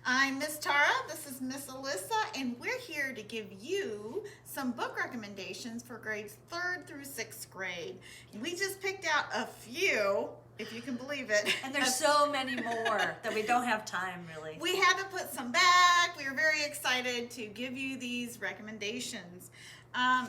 I'm Miss Tara, this is Miss Alyssa, and we're here to give you some book recommendations for grades 3rd through 6th grade. We just picked out a few, if you can believe it. And there's so many more that we don't have time, really. We had to put some back. We were very excited to give you these recommendations.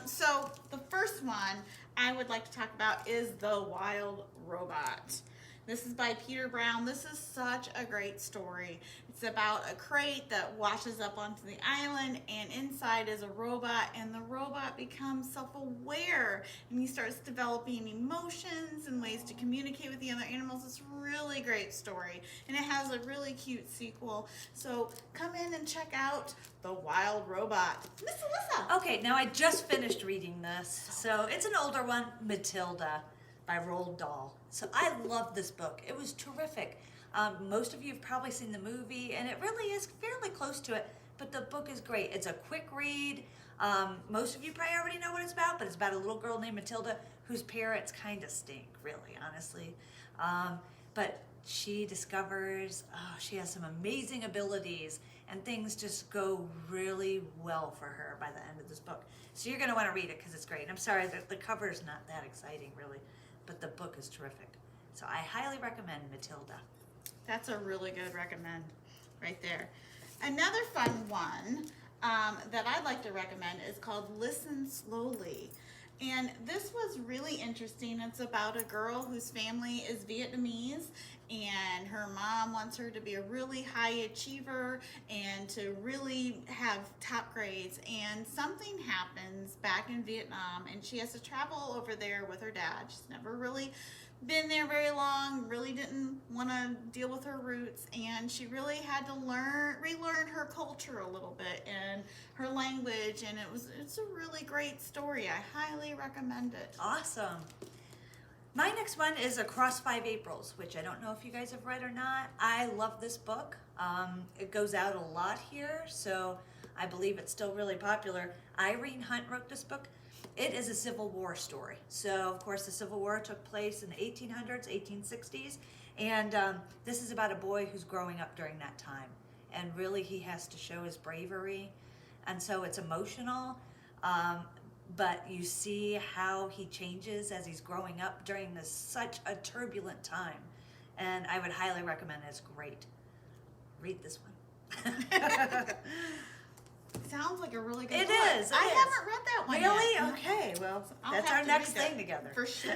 So the first one I would like to talk about is The Wild Robot. This is by Peter Brown. This is such a great story. It's about a crate that washes up onto the island, and inside is a robot, and the robot becomes self-aware, and he starts developing emotions and ways to communicate with the other animals. It's a really great story, and it has a really cute sequel. So come in and check out The Wild Robot. Miss Alyssa. Okay, now I just finished reading this. So it's an older one, Matilda by Roald Dahl. So I love this book. It was terrific. Most of you have probably seen the movie, and it really is fairly close to it, but the book is great. It's a quick read. Most of you probably already know what it's about, but it's about a little girl named Matilda whose parents kind of stink, really, honestly. But she discovers she has some amazing abilities, and things just go really well for her by the end of this book. So you're going to want to read it because it's great. And I'm sorry, the cover is not that exciting, really, but the book is terrific. So I highly recommend Matilda. That's a really good recommend right there. Another fun one that I'd like to recommend is called Listen Slowly. And this was really interesting. It's about a girl whose family is Vietnamese, and her mom wants her to be a really high achiever and to really have top grades. And something happens back in Vietnam, and she has to travel over there with her dad. She's never really been there very long, really didn't want to deal with her roots, and she really had to relearn her culture a little bit and her language, and it's a really great story. I highly recommend it. Awesome. My next one is Across 5 Aprils, which I don't know if you guys have read or not. I love this book. It goes out a lot here, so I believe it's still really popular. Irene Hunt wrote this book. It is a Civil War story. So, of course, the Civil War took place in the 1800s, 1860s, and this is about a boy who's growing up during that time. And really, he has to show his bravery, and so it's emotional, but you see how he changes as he's growing up during such a turbulent time. And I would highly recommend it. It's great. Read this one. Sounds like a really good book. It is. I haven't read that one Really? yet. Okay, well, I'll that's have our to next read that thing together. For sure.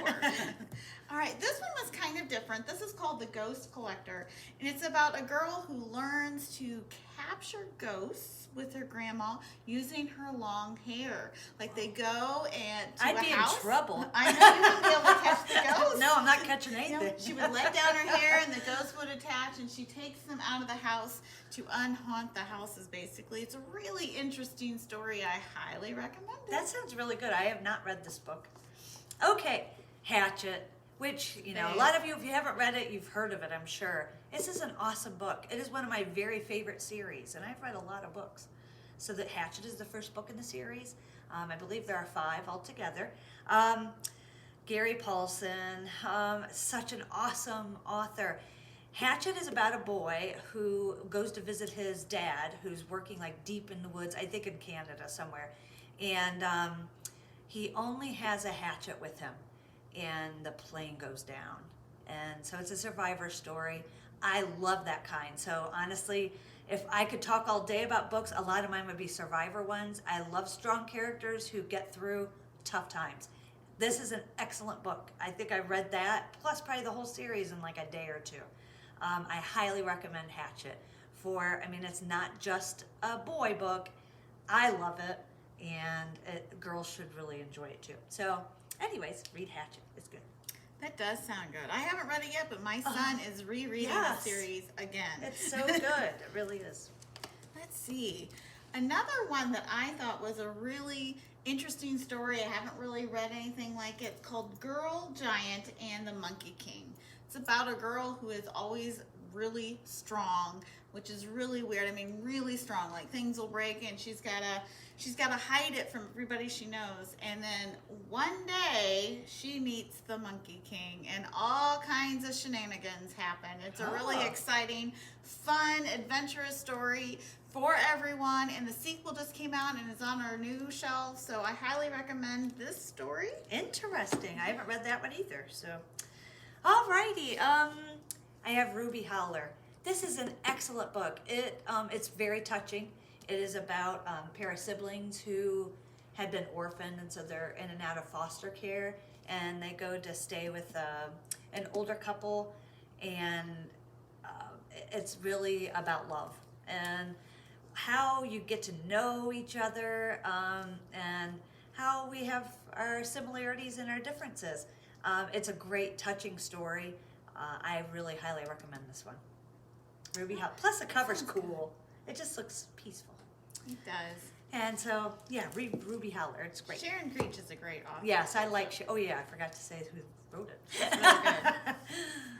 All right, this one was kind of different. This is called The Ghost Collector, and it's about a girl who learns to capture ghosts with her grandma using her long hair. Like they go and to I'd a be house. in trouble. I know you wouldn't be able to catch the ghost. No, I'm not catching You anything. know, she would let down her hair and the ghost would attach, and she takes them out of the house to unhaunt the houses, basically. It's a really interesting story. I highly recommend it. That sounds really good. I have not read this book. Okay, Hatchet, which, a Thanks. lot of you, if you haven't read it, you've heard of it, I'm sure. This is an awesome book. It is one of my very favorite series, and I've read a lot of books. So that Hatchet is the first book in the series. I believe there are 5 altogether. Gary Paulson, such an awesome author. Hatchet is about a boy who goes to visit his dad, who's working like deep in the woods, I think in Canada somewhere. And he only has a hatchet with him, and the plane goes down. And so it's a survivor story. I love that kind. So honestly, if I could talk all day about books, a lot of mine would be survivor ones. I love strong characters who get through tough times. This is an excellent book. I think I read that, plus probably the whole series in like a day or two. I highly recommend Hatchet. It's not just a boy book. I love it, and girls should really enjoy it too. So anyways, read Hatchet. It's good. That does sound good. I haven't read it yet, but my son is rereading the series again. It's so good. It really is. Let's see. Another one that I thought was a really interesting story, I haven't really read anything like it, called Girl Giant and the Monkey King. It's about a girl who has always really strong, which is really weird. I mean, really strong. Like things will break, and she's gotta hide it from everybody she knows. And then one day she meets the Monkey King, and all kinds of shenanigans happen. It's a really exciting, fun, adventurous story for everyone. And the sequel just came out and is on our new shelf, so I highly recommend this story. Interesting. I haven't read that one either. So, alrighty. I have Ruby Howler. This is an excellent book. It's very touching. It is about a pair of siblings who had been orphaned, and so they're in and out of foster care, and they go to stay with an older couple, and it's really about love and how you get to know each other, and how we have our similarities and our differences. It's a great, touching story. I really highly recommend this one. Ruby Howler. Plus the cover's cool. It just looks peaceful. It does. And so, yeah, read Ruby Howler. It's great. Sharon Creech is a great author. Yes, I like. Oh yeah, I forgot to say who wrote it. It's really good.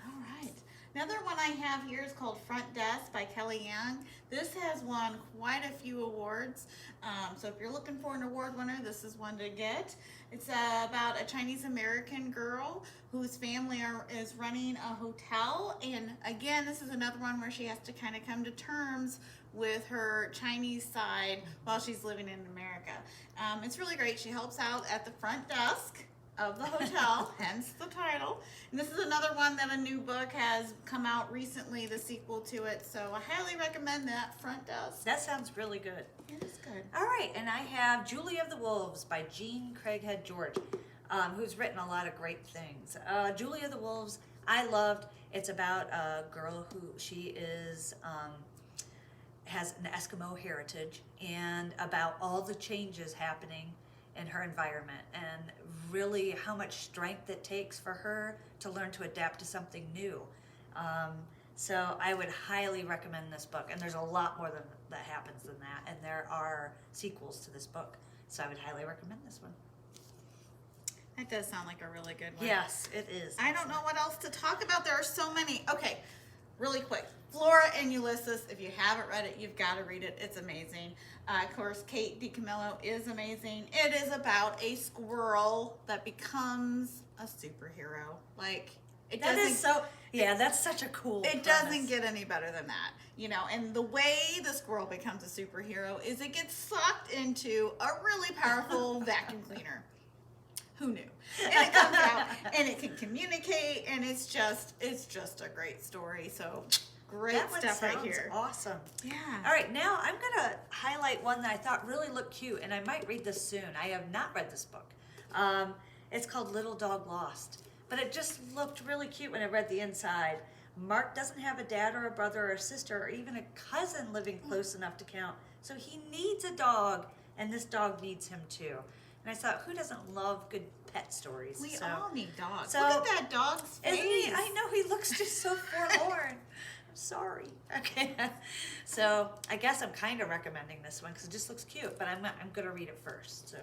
All right. Another one I have here is called Front Desk by Kelly Young. This has won quite a few awards. So if you're looking for an award winner, this is one to get. It's about a Chinese American girl whose family is running a hotel. And again, this is another one where she has to kind of come to terms with her Chinese side while she's living in America. It's really great. She helps out at the front desk of the hotel, hence the title. And this is another one that a new book has come out recently, the sequel to it. So I highly recommend that, Front Desk. That sounds really good. It is good. All right, and I have Julie of the Wolves by Jean Craighead George, who's written a lot of great things. Julie of the Wolves, I loved. It's about a girl who she is has an Eskimo heritage, and about all the changes happening in her environment, and really how much strength it takes for her to learn to adapt to something new. So I would highly recommend this book, and there's a lot more that happens than that, and there are sequels to this book, so I would highly recommend this one. That does sound like a really good one. Yes, it is. I don't know what else to talk about. There are so many. Okay, really quick. Flora and Ulysses. If you haven't read it, you've got to read it. It's amazing. Of course, Kate DiCamillo is amazing. It is about a squirrel that becomes a superhero. Like, it That doesn't. is so, yeah, that's such a cool It premise. doesn't get any better than that, you know. And the way the squirrel becomes a superhero is it gets sucked into a really powerful vacuum cleaner. Who knew? And it comes out and it can communicate, and it's just a great story. So great That one stuff right sounds here. awesome. Yeah. All right, now I'm going to highlight one that I thought really looked cute, and I might read this soon. I have not read this book. It's called Little Dog Lost, but it just looked really cute when I read the inside. Mark doesn't have a dad or a brother or a sister or even a cousin living close enough to count, so he needs a dog, and this dog needs him too. And I thought, who doesn't love good pet stories? We all need dogs. so- Look at that dog's face. Isn't he? I know, he looks just so forlorn. I'm sorry. Okay. So I guess I'm kind of recommending this one because it just looks cute, but I'm going to read it first. So.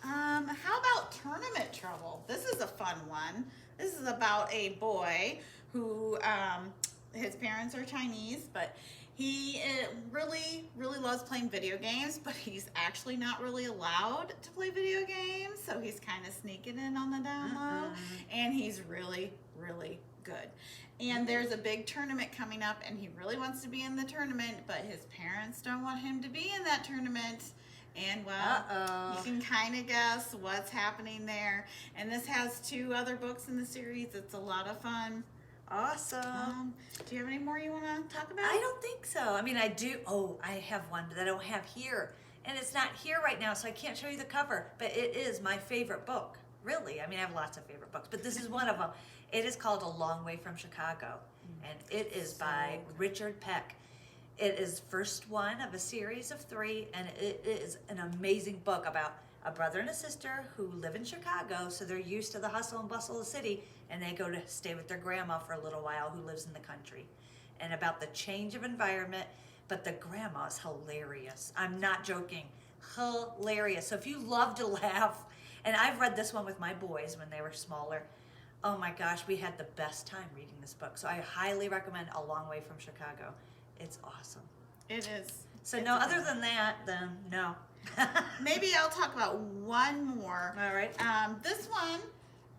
How about Tournament Trouble? This is a fun one. This is about a boy who, his parents are Chinese, but he really, really loves playing video games, but he's actually not really allowed to play video games, so he's kind of sneaking in on the down low, and he's really, really good. And there's a big tournament coming up, and he really wants to be in the tournament, but his parents don't want him to be in that tournament. And well, you can kind of guess what's happening there. And this has 2 other books in the series. It's a lot of fun. Awesome. Do you have any more you want to talk about? I don't think so. I mean, I do. Oh, I have one that I don't have here. And it's not here right now, so I can't show you the cover. But it is my favorite book. Really. I mean, I have lots of favorite books, but this is one of them. It is called A Long Way from Chicago. And it is by Richard Peck. It is first one of a series of 3, and it is an amazing book about a brother and a sister who live in Chicago, so they're used to the hustle and bustle of the city, and they go to stay with their grandma for a little while who lives in the country. And about the change of environment, but the grandma's hilarious. I'm not joking. Hilarious. So if you love to laugh, and I've read this one with my boys when they were smaller, Oh my gosh, we had the best time reading this book. So I highly recommend A Long Way from Chicago. It's awesome. It is. So It's no, a other good than that, then no. Maybe I'll talk about one more. All right. This one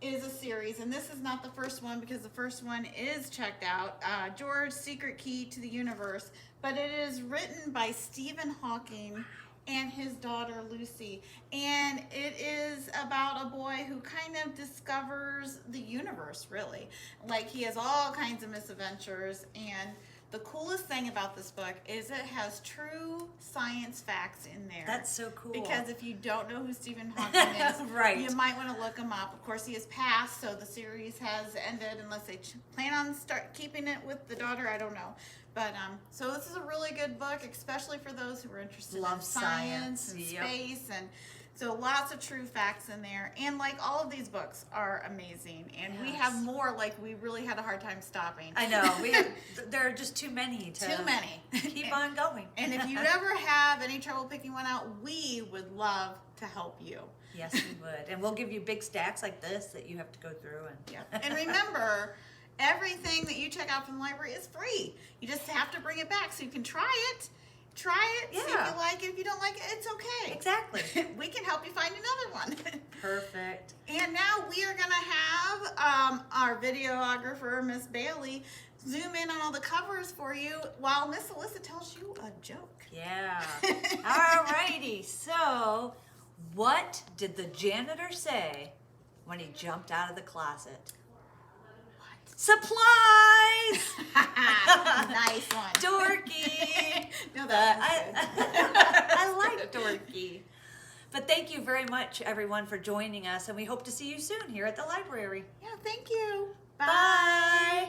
is a series, and this is not the first one because the first one is checked out. George's Secret Key to the Universe, but it is written by Stephen Hawking and his daughter Lucy, and it is about a boy who kind of discovers the universe, really. Like, he has all kinds of misadventures, and the coolest thing about this book is it has true science facts in there. That's so cool. Because if you don't know who Stephen Hawking is, Right. you might want to look him up. Of course, he has passed, so the series has ended unless they plan on keeping it with the daughter. I don't know. But so this is a really good book, especially for those who are interested Love in science and Yep. space, and so lots of true facts in there. And like, all of these books are amazing, and we Yes. have more. Like, we really had a hard time stopping. I know. There are just too many to Too many. keep on going. And if you ever have any trouble picking one out, we would love to help you. Yes, we would. And we'll give you big stacks like this that you have to go through. And Yeah. And remember, everything that you check out from the library is free. You just have to bring it back so you can try it. Try it, see if Yeah. you like it. If you don't like it, it's okay. Exactly. We can help you find another one. Perfect. And now we are going to have our videographer, Miss Bailey, zoom in on all the covers for you while Miss Alyssa tells you a joke. Yeah. All righty. So, what did the janitor say when he jumped out of the closet? Supplies! Nice one. Dorky! No, that was good. I like dorky. But thank you very much, everyone, for joining us, and we hope to see you soon here at the library. Yeah, thank you. Bye.